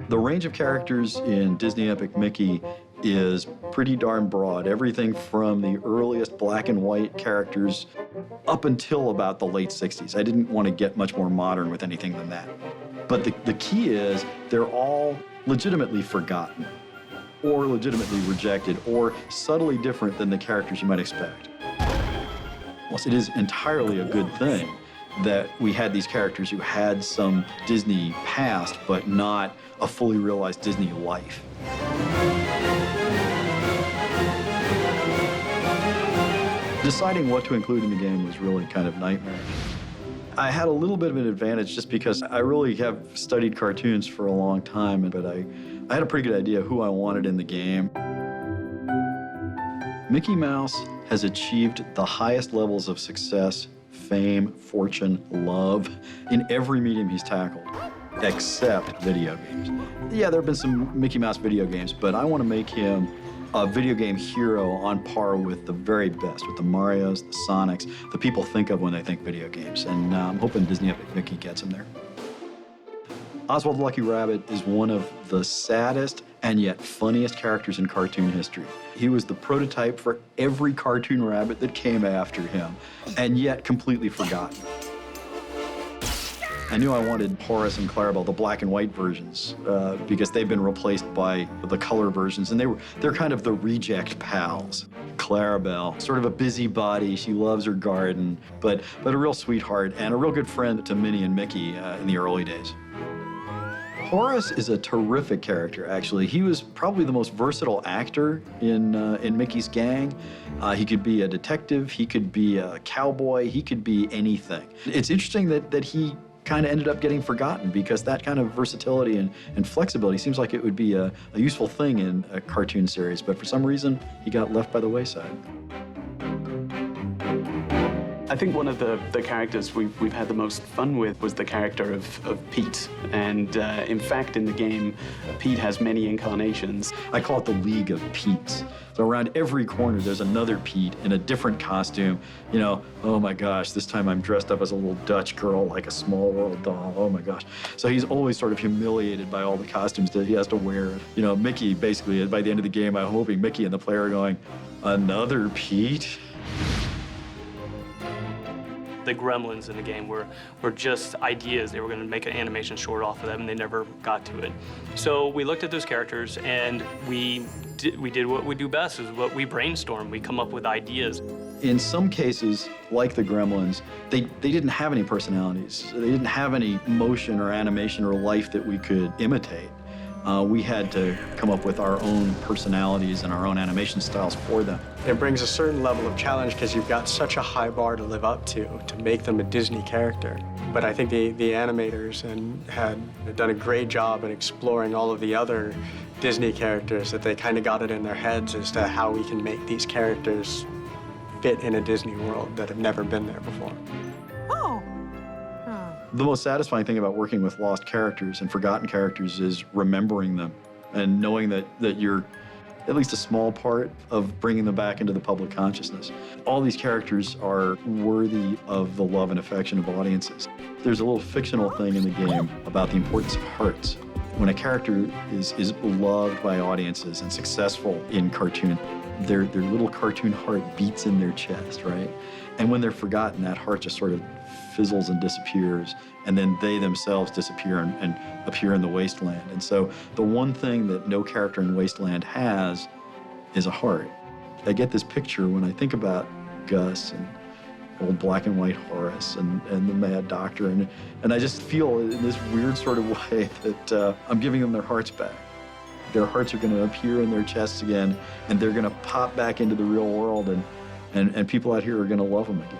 The range of characters in Disney Epic Mickey is pretty darn broad. Everything from the earliest black and white characters up until about the late 60s. I didn't want to get much more modern with anything than that. But the key is they're all legitimately forgotten, or legitimately rejected, or subtly different than the characters you might expect. Well, it is entirely a good thing that we had these characters who had some Disney past, but not a fully realized Disney life. Deciding what to include in the game was really kind of nightmare. I had a little bit of an advantage just because I really have studied cartoons for a long time, but I had a pretty good idea who I wanted in the game. Mickey Mouse has achieved the highest levels of success, fame, fortune, love in every medium he's tackled, except video games. Yeah, there have been some Mickey Mouse video games, but I want to make him a video game hero on par with the very best, with the Marios, the Sonics, the people think of when they think video games. And I'm hoping Disney Epic Mickey gets him there. Oswald the Lucky Rabbit is one of the saddest and yet funniest characters in cartoon history. He was the prototype for every cartoon rabbit that came after him, and yet completely forgotten. I knew I wanted Horace and Clarabelle, the black and white versions, because they've been replaced by the color versions, and they're kind of the reject pals. Clarabelle, sort of a busybody, she loves her garden, but a real sweetheart and a real good friend to Minnie and Mickey in the early days. Horace is a terrific character, actually. He was probably the most versatile actor in Mickey's gang. He could be a detective, he could be a cowboy, he could be anything. It's interesting that he kind of ended up getting forgotten because that kind of versatility and flexibility seems like it would be a useful thing in a cartoon series, but for some reason, he got left by the wayside. I think one of the characters we've had the most fun with was the character of Pete. And in fact, in the game, Pete has many incarnations. I call it the League of Petes. So around every corner, there's another Pete in a different costume. You know, oh my gosh, this time I'm dressed up as a little Dutch girl, like a Small World doll, oh my gosh. So he's always sort of humiliated by all the costumes that he has to wear. You know, Mickey, basically, by the end of the game, I'm hoping Mickey and the player are going, another Pete? The gremlins in the game were just ideas. They were going to make an animation short off of them, and they never got to it. So we looked at those characters, and we did what we do best, is what we brainstorm. We come up with ideas. In some cases, like the gremlins, they didn't have any personalities. They didn't have any motion or animation or life that we could imitate. We had to come up with our own personalities and our own animation styles for them. It brings a certain level of challenge because you've got such a high bar to live up to make them a Disney character. But I think the animators had done a great job in exploring all of the other Disney characters, that they kind of got it in their heads as to how we can make these characters fit in a Disney world that have never been there before. The most satisfying thing about working with lost characters and forgotten characters is remembering them and knowing that you're at least a small part of bringing them back into the public consciousness. All these characters are worthy of the love and affection of audiences. There's a little fictional thing in the game about the importance of hearts. When a character is loved by audiences and successful in cartoon, their little cartoon heart beats in their chest, right? And when they're forgotten, that heart just sort of fizzles and disappears, and then they themselves disappear and appear in the wasteland. And so the one thing that no character in Wasteland has is a heart. I get this picture when I think about Gus and old black and white Horace and the Mad Doctor, and I just feel in this weird sort of way that I'm giving them their hearts back. Their hearts are going to appear in their chests again, and they're going to pop back into the real world, and people out here are going to love them again.